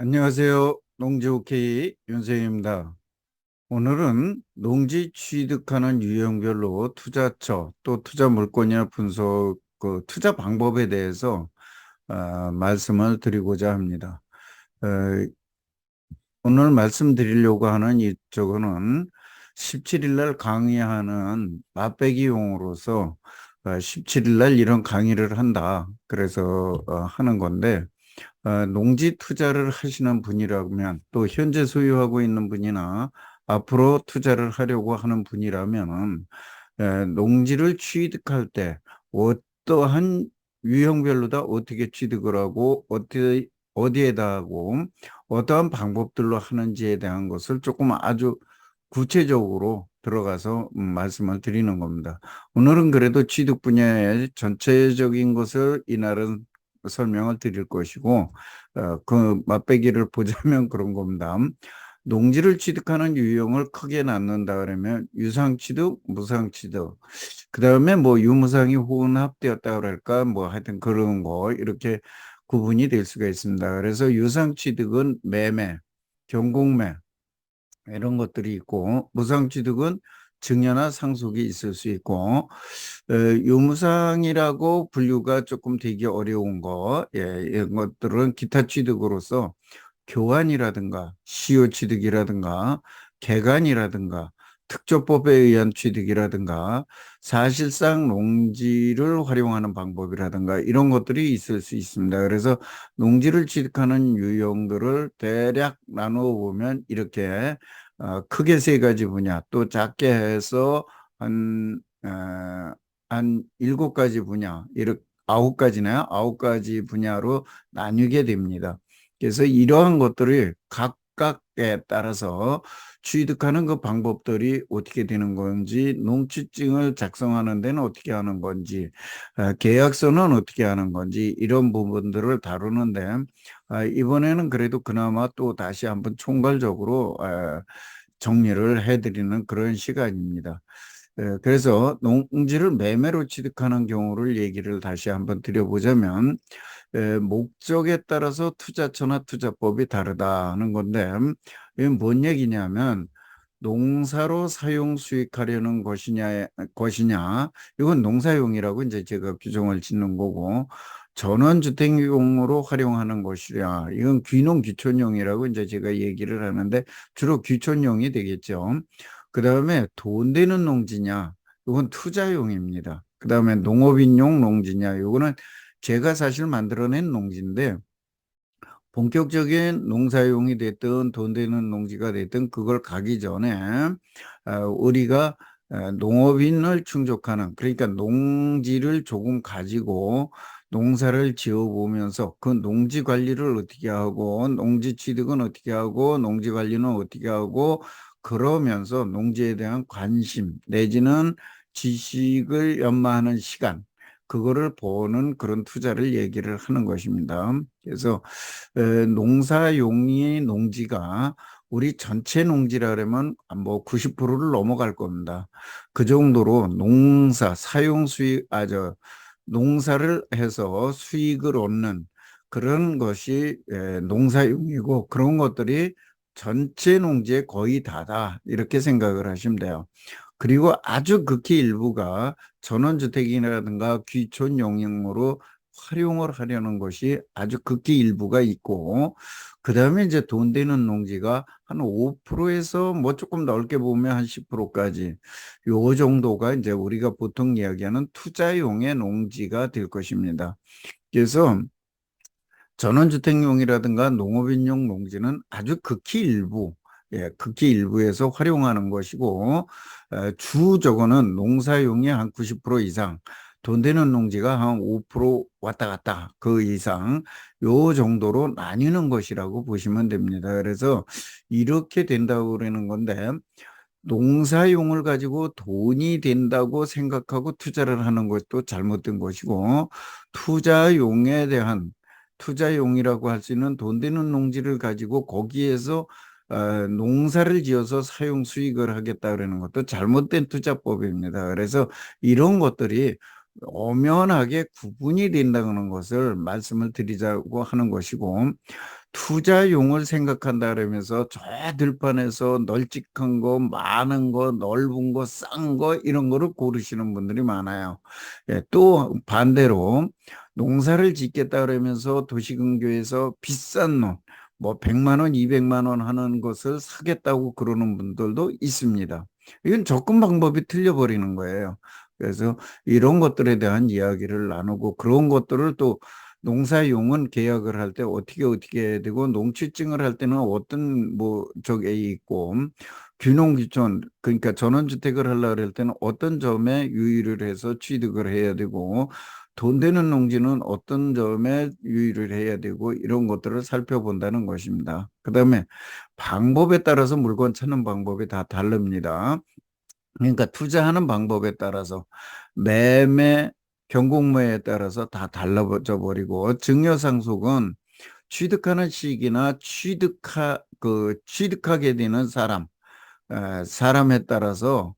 안녕하세요. 농지 오케이 윤세입니다. 오늘은 농지 취득하는 유형별로 투자처 또 투자 물건이나 분석 투자 방법에 대해서 말씀을 드리고자 합니다. 어, 오늘 말씀드리려고 하는 이쪽은 17일 날 강의하는 맛배기용으로서 17일 날 이런 강의를 한다. 그래서 하는 건데 농지 투자를 하시는 분이라면 또 현재 소유하고 있는 분이나 앞으로 투자를 하려고 하는 분이라면 농지를 취득할 때 어떠한 유형별로 다 어떻게 취득을 하고 어디에다 하고 어떠한 방법들로 하는지에 대한 것을 조금 아주 구체적으로 들어가서 말씀을 드리는 겁니다. 오늘은 그래도 취득 분야의 전체적인 것을 이날은 설명을 드릴 것이고 그 맛배기를 보자면 그런 겁니다. 농지를 취득하는 유형을 크게 나눈다 그러면 유상취득, 무상취득, 그 다음에 뭐 유무상이 혼합되었다 그럴까 뭐 하여튼 그런 거 이렇게 구분이 될 수가 있습니다. 그래서 유상취득은 매매, 경공매 이런 것들이 있고 무상취득은 증여나 상속이 있을 수 있고 유무상이라고 분류가 조금 되기 어려운 거 이런 것들은 기타 취득으로서 교환이라든가 시효 취득이라든가 개간이라든가 특조법에 의한 취득이라든가 사실상 농지를 활용하는 방법이라든가 이런 것들이 있을 수 있습니다. 그래서 농지를 취득하는 유형들을 대략 나누어 보면 이렇게 크게 세 가지 분야 또 작게 해서 한 일곱 가지 분야 이렇게 아홉 가지나요? 아홉 가지 분야로 나뉘게 됩니다. 그래서 이러한 것들을 각각에 따라서 취득하는 그 방법들이 어떻게 되는 건지, 농취증을 작성하는 데는 어떻게 하는 건지, 계약서는 어떻게 하는 건지, 이런 부분들을 다루는데, 이번에는 그래도 그나마 또 다시 한번 총괄적으로 정리를 해드리는 그런 시간입니다. 그래서 농지를 매매로 취득하는 경우를 얘기를 다시 한번 드려보자면, 목적에 따라서 투자처나 투자법이 다르다 하는 건데, 이건 뭔 얘기냐면, 농사로 사용 수익하려는 것이냐, 이건 농사용이라고 이제 제가 규정을 짓는 거고, 전원주택용으로 활용하는 것이냐, 이건 귀농 귀촌용이라고 이제 제가 얘기를 하는데, 주로 귀촌용이 되겠죠. 그 다음에 돈 되는 농지냐, 이건 투자용입니다. 그 다음에 농업인용 농지냐, 이거는 제가 사실 만들어낸 농지인데 본격적인 농사용이 됐든 돈 되는 농지가 됐든 그걸 가기 전에 우리가 농업인을 충족하는 그러니까 농지를 조금 가지고 농사를 지어 보면서 그 농지 관리를 어떻게 하고 농지 취득은 어떻게 하고 농지 관리는 어떻게 하고 그러면서 농지에 대한 관심 내지는 지식을 연마하는 시간 그거를 보는 그런 투자를 얘기를 하는 것입니다. 그래서 농사용이 농지가 우리 전체 농지라 그러면 뭐 90%를 넘어갈 겁니다. 그 정도로 농사 사용 수익 농사를 해서 수익을 얻는 그런 것이 농사용이고 그런 것들이 전체 농지의 거의 다다 이렇게 생각을 하시면 돼요. 그리고 아주 극히 일부가 전원주택이라든가 귀촌 용역으로 활용을 하려는 것이 아주 극히 일부가 있고, 그 다음에 이제 돈 되는 농지가 한 5%에서 뭐 조금 넓게 보면 한 10%까지 요 정도가 이제 우리가 보통 이야기하는 투자용의 농지가 될 것입니다. 그래서 전원주택용이라든가 농업인용 농지는 아주 극히 일부, 극히 일부에서 활용하는 것이고, 주 저거는 농사용이 한 90% 이상, 돈 되는 농지가 한 5% 왔다 갔다 그 이상, 요 정도로 나뉘는 것이라고 보시면 됩니다. 그래서 이렇게 된다고 그러는 건데, 농사용을 가지고 돈이 된다고 생각하고 투자를 하는 것도 잘못된 것이고, 투자용에 대한 투자용이라고 할 수 있는 돈 되는 농지를 가지고 거기에서 농사를 지어서 사용 수익을 하겠다 그러는 것도 잘못된 투자법입니다. 그래서 이런 것들이 엄연하게 구분이 된다는 것을 말씀을 드리자고 하는 것이고 투자용을 생각한다 그러면서 저 들판에서 널찍한 거, 많은 거, 넓은 거, 싼 거 이런 거를 고르시는 분들이 많아요. 예, 또 반대로 농사를 짓겠다 그러면서 도시근교에서 비싼 놈, 뭐 100만 원, 200만 원 하는 것을 사겠다고 그러는 분들도 있습니다. 이건 접근 방법이 틀려버리는 거예요. 그래서 이런 것들에 대한 이야기를 나누고 그런 것들을 또 농사용은 계약을 할 때 어떻게 해야 되고 농취증을 할 때는 어떤 뭐 저게 있고 귀농귀촌 그러니까 전원주택을 하려고 할 때는 어떤 점에 유의를 해서 취득을 해야 되고 돈 되는 농지는 어떤 점에 유의를 해야 되고 이런 것들을 살펴본다는 것입니다. 그다음에 방법에 따라서 물건 찾는 방법이 다 다릅니다. 그러니까 투자하는 방법에 따라서 매매 경공매에 따라서 다 달라져 버리고 증여상속은 취득하는 시기나 취득하게 되는 사람에 따라서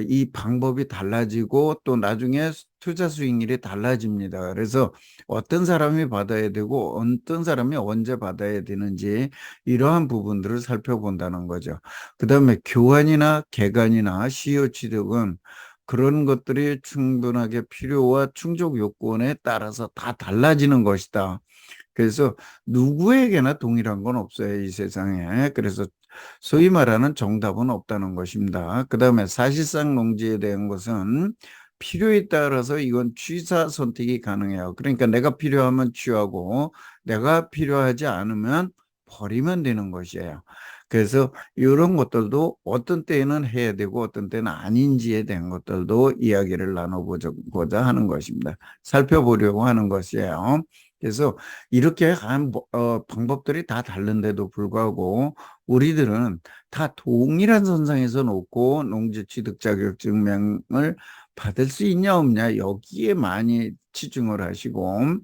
이 방법이 달라지고 또 나중에 투자 수익률이 달라집니다. 그래서 어떤 사람이 받아야 되고 어떤 사람이 언제 받아야 되는지 이러한 부분들을 살펴본다는 거죠. 그다음에 교환이나 개간이나 시효 취득은 그런 것들이 충분하게 필요와 충족 요건에 따라서 다 달라지는 것이다. 그래서 누구에게나 동일한 건 없어요, 이 세상에. 그래서 소위 말하는 정답은 없다는 것입니다. 그 다음에 사실상 농지에 대한 것은 필요에 따라서 이건 취사 선택이 가능해요. 그러니까 내가 필요하면 취하고 내가 필요하지 않으면 버리면 되는 것이에요. 그래서 이런 것들도 어떤 때에는 해야 되고 어떤 때는 아닌지에 대한 것들도 이야기를 나눠보고자 하는 것입니다. 살펴보려고 하는 것이에요. 그래서 이렇게 방법들이 다 다른데도 불구하고 우리들은 다 동일한 선상에서 놓고 농지 취득 자격증명을 받을 수 있냐 없냐 여기에 많이 치중을 하시고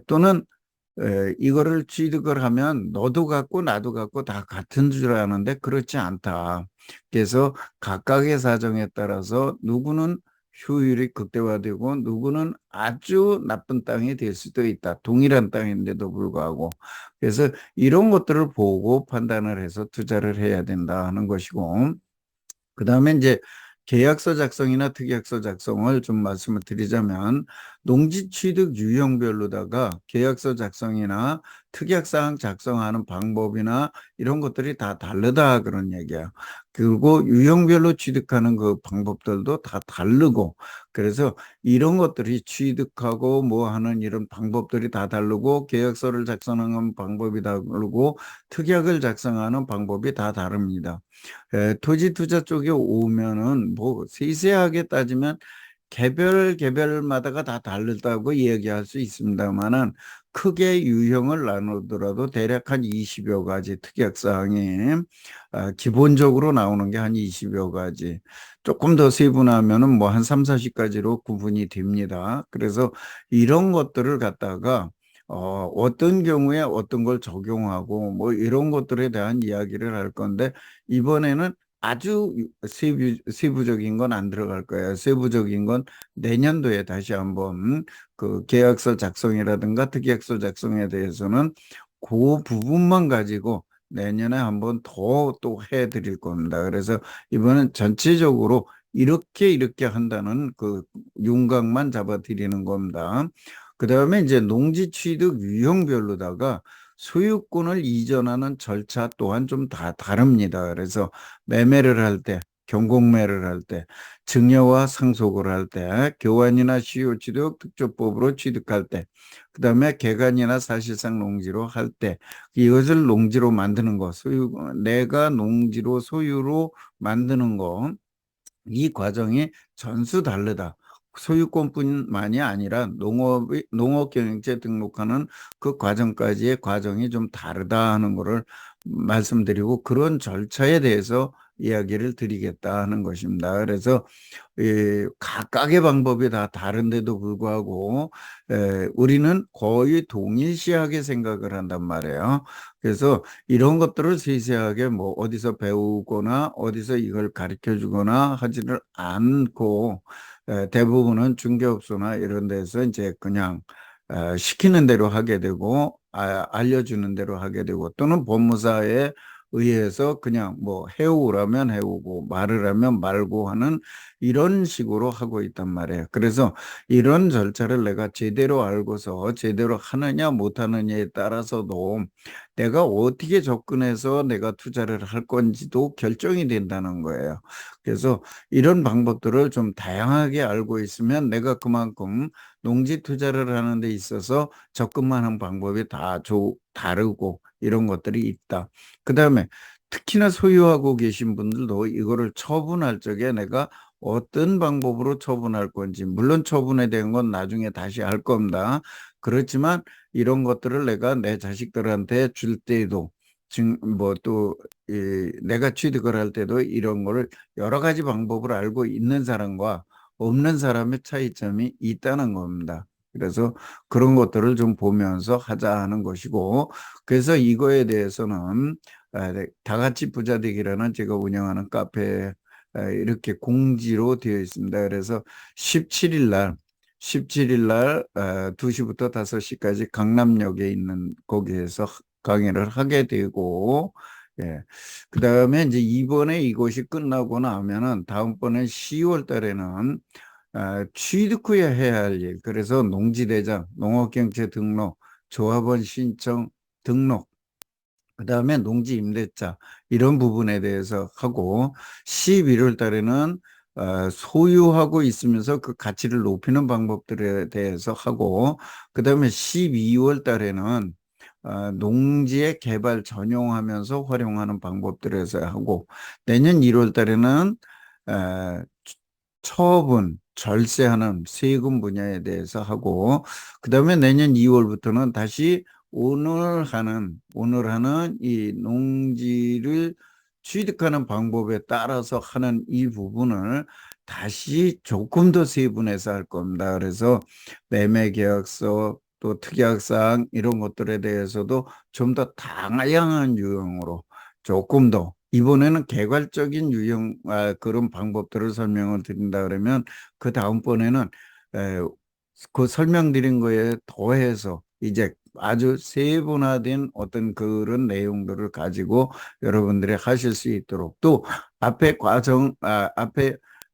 또는 이거를 취득을 하면 너도 갖고 나도 갖고 다 같은 줄 아는데 그렇지 않다. 그래서 각각의 사정에 따라서 누구는 효율이 극대화되고 누구는 아주 나쁜 땅이 될 수도 있다. 동일한 땅인데도 불구하고. 그래서 이런 것들을 보고 판단을 해서 투자를 해야 된다 하는 것이고 그다음에 이제 계약서 작성이나 특약서 작성을 좀 말씀을 드리자면 농지 취득 유형별로다가 계약서 작성이나 특약사항 작성하는 방법이나 이런 것들이 다 다르다 그런 얘기야. 그리고 유형별로 취득하는 그 방법들도 다 다르고 그래서 이런 것들이 취득하고 뭐 하는 이런 방법들이 다 다르고 계약서를 작성하는 방법이 다르고 특약을 작성하는 방법이 다 다릅니다. 토지 투자 쪽에 오면은 뭐 세세하게 따지면 개별마다가 다 다르다고 이야기할 수 있습니다만은 크게 유형을 나누더라도 대략 한 20여 가지 특약사항이 기본적으로 나오는 게 한 20여 가지. 조금 더 세분하면은 뭐 한 3, 40가지로 구분이 됩니다. 그래서 이런 것들을 갖다가 어떤 경우에 어떤 걸 적용하고 뭐 이런 것들에 대한 이야기를 할 건데 이번에는 아주 세부적인 건 안 들어갈 거예요. 세부적인 건 내년도에 다시 한번 그 계약서 작성이라든가 특약서 작성에 대해서는 그 부분만 가지고 내년에 한번 더 또 해드릴 겁니다. 그래서 이번엔 전체적으로 이렇게 한다는 그 윤곽만 잡아드리는 겁니다. 그 다음에 이제 농지 취득 유형별로다가 소유권을 이전하는 절차 또한 좀 다 다릅니다. 그래서 매매를 할 때, 경공매를 할 때, 증여와 상속을 할 때, 교환이나 시효 취득 특조법으로 취득할 때, 그 다음에 개간이나 사실상 농지로 할 때, 이것을 농지로 만드는 거, 내가 농지로 소유로 만드는 거, 이 과정이 전수 다르다. 소유권뿐만이 아니라 농업경영체 등록하는 그 과정까지의 과정이 좀 다르다 하는 것을 말씀드리고 그런 절차에 대해서 이야기를 드리겠다 하는 것입니다. 그래서 각각의 방법이 다 다른데도 불구하고 우리는 거의 동일시하게 생각을 한단 말이에요. 그래서 이런 것들을 세세하게 뭐 어디서 배우거나 어디서 이걸 가르쳐 주거나 하지를 않고 대부분은 중개업소나 이런 데서 이제 그냥 시키는 대로 하게 되고 알려주는 대로 하게 되고 또는 법무사에 의해서 그냥 뭐 해오라면 해오고 말을 하면 말고 하는 이런 식으로 하고 있단 말이에요. 그래서 이런 절차를 내가 제대로 알고서 제대로 하느냐 못하느냐에 따라서도 내가 어떻게 접근해서 내가 투자를 할 건지도 결정이 된다는 거예요. 그래서 이런 방법들을 좀 다양하게 알고 있으면 내가 그만큼 농지 투자를 하는 데 있어서 접근만 한 방법이 다 다르고 이런 것들이 있다. 그 다음에 특히나 소유하고 계신 분들도 이거를 처분할 적에 내가 어떤 방법으로 처분할 건지, 물론 처분에 대한 건 나중에 다시 할 겁니다. 그렇지만 이런 것들을 내가 내 자식들한테 줄 때에도 뭐또 내가 취득을 할 때도 이런 거를 여러 가지 방법을 알고 있는 사람과 없는 사람의 차이점이 있다는 겁니다. 그래서 그런 것들을 좀 보면서 하자 하는 것이고, 그래서 이거에 대해서는 네, 다 같이 부자 되기라는 제가 운영하는 카페에 이렇게 공지로 되어 있습니다. 그래서 17일 날 17일 날 2시부터 5시까지 강남역에 있는 거기에서 강의를 하게 되고, 예. 그다음에 이제 이번에 이것이 끝나고 나면은 다음번에 10월 달에는 취득 후에 해야 할 일, 그래서 농지대장, 농업경채 등록, 조합원 신청 등록, 그다음에 농지 임대차 이런 부분에 대해서 하고 11월 달에는 소유하고 있으면서 그 가치를 높이는 방법들에 대해서 하고 그다음에 12월 달에는 농지의 개발 전용하면서 활용하는 방법들에 대해서 하고 내년 1월 달에는 어, 처분, 절세하는 세금 분야에 대해서 하고 그다음에 내년 2월부터는 다시 오늘 하는 이 농지를 취득하는 방법에 따라서 하는 이 부분을 다시 조금 더 세분해서 할 겁니다. 그래서 매매계약서 또 특약사항 이런 것들에 대해서도 좀 더 다양한 유형으로 조금 더 이번에는 개괄적인 유형 그런 방법들을 설명을 드린다 그러면 그 다음번에는 에, 그 설명드린 거에 더해서 이제 아주 세분화된 어떤 그런 내용들을 가지고 여러분들이 하실 수 있도록 또 앞에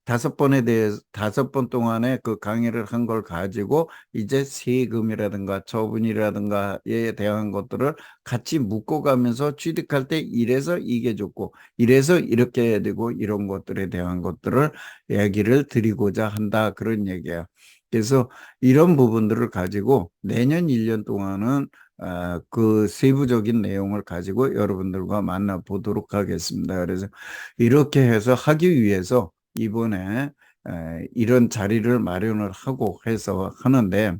5번에 대해서 5번 동안에 그 강의를 한 걸 가지고 이제 세금이라든가 처분이라든가에 대한 것들을 같이 묶어가면서 취득할 때 이래서 이게 좋고 이래서 이렇게 해야 되고 이런 것들에 대한 것들을 얘기를 드리고자 한다 그런 얘기예요. 그래서 이런 부분들을 가지고 내년 1년 동안은 그 세부적인 내용을 가지고 여러분들과 만나보도록 하겠습니다. 그래서 이렇게 해서 하기 위해서 이번에 이런 자리를 마련을 하고 해서 하는데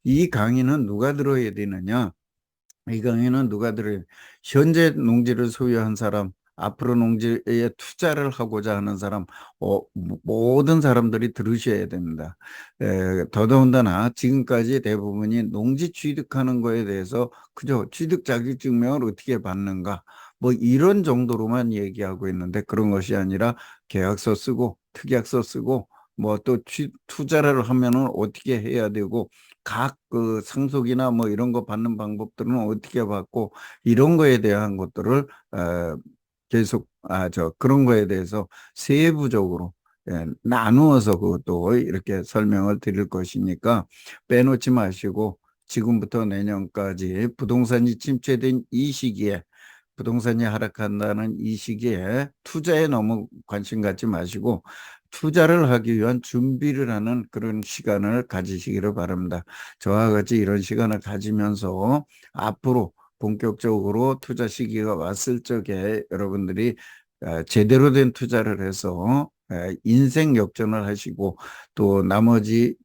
이 강의는 누가 들어야 되느냐? 이 강의는 누가 들어요? 현재 농지를 소유한 사람, 앞으로 농지에 투자를 하고자 하는 사람, 모든 사람들이 들으셔야 됩니다. 더더군다나 지금까지 대부분이 농지 취득하는 거에 대해서 그저 취득 자격증명을 어떻게 받는가, 뭐 이런 정도로만 얘기하고 있는데 그런 것이 아니라 계약서 쓰고 특약서 쓰고 뭐 또 투자를 하면은 어떻게 해야 되고 각 그 상속이나 뭐 이런 거 받는 방법들은 어떻게 받고 이런 거에 대한 것들을 계속 그런 거에 대해서 세부적으로 나누어서 그것도 이렇게 설명을 드릴 것이니까 빼놓지 마시고 지금부터 내년까지 부동산이 침체된 이 시기에 부동산이 하락한다는 이 시기에 투자에 너무 관심 갖지 마시고 투자를 하기 위한 준비를 하는 그런 시간을 가지시기를 바랍니다. 저와 같이 이런 시간을 가지면서 앞으로 본격적으로 투자 시기가 왔을 적에 여러분들이 제대로 된 투자를 해서 인생 역전을 하시고 또 나머지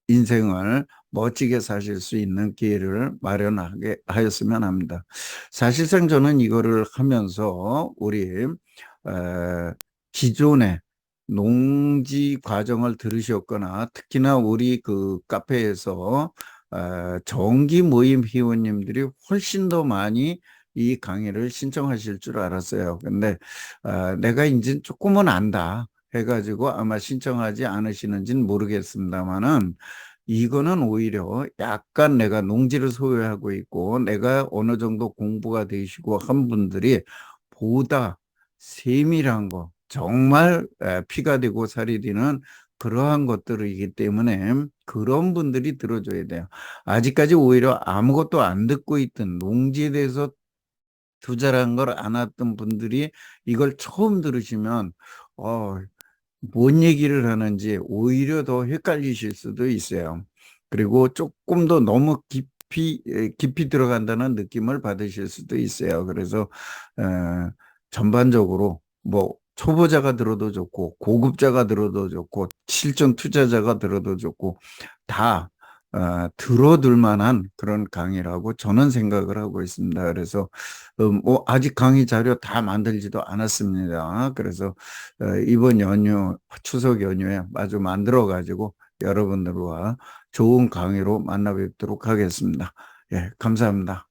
인생을 멋지게 사실 수 있는 기회를 마련하게 하였으면 합니다. 사실상 저는 이거를 하면서 우리 기존의 농지 과정을 들으셨거나 특히나 우리 그 카페에서 정기 모임 회원님들이 훨씬 더 많이 이 강의를 신청하실 줄 알았어요. 근데 내가 이제 조금은 안다 해가지고 아마 신청하지 않으시는지는 모르겠습니다만은 이거는 오히려 약간 내가 농지를 소유하고 있고 내가 어느 정도 공부가 되시고 한 분들이 보다 세밀한 거, 정말 피가 되고 살이 되는 그러한 것들이기 때문에 그런 분들이 들어줘야 돼요. 아직까지 오히려 아무것도 안 듣고 있던, 농지에 대해서 투자라는 걸 안 했던 분들이 이걸 처음 들으시면 뭔 얘기를 하는지 오히려 더 헷갈리실 수도 있어요. 그리고 조금 더 너무 깊이 들어간다는 느낌을 받으실 수도 있어요. 그래서 전반적으로 뭐 초보자가 들어도 좋고 고급자가 들어도 좋고 실전 투자자가 들어도 좋고 다 들어둘 만한 그런 강의라고 저는 생각을 하고 있습니다. 그래서 뭐 아직 강의 자료 다 만들지도 않았습니다. 그래서 이번 연휴, 추석 연휴에 마주 만들어 가지고 여러분들과 좋은 강의로 만나 뵙도록 하겠습니다. 예, 감사합니다.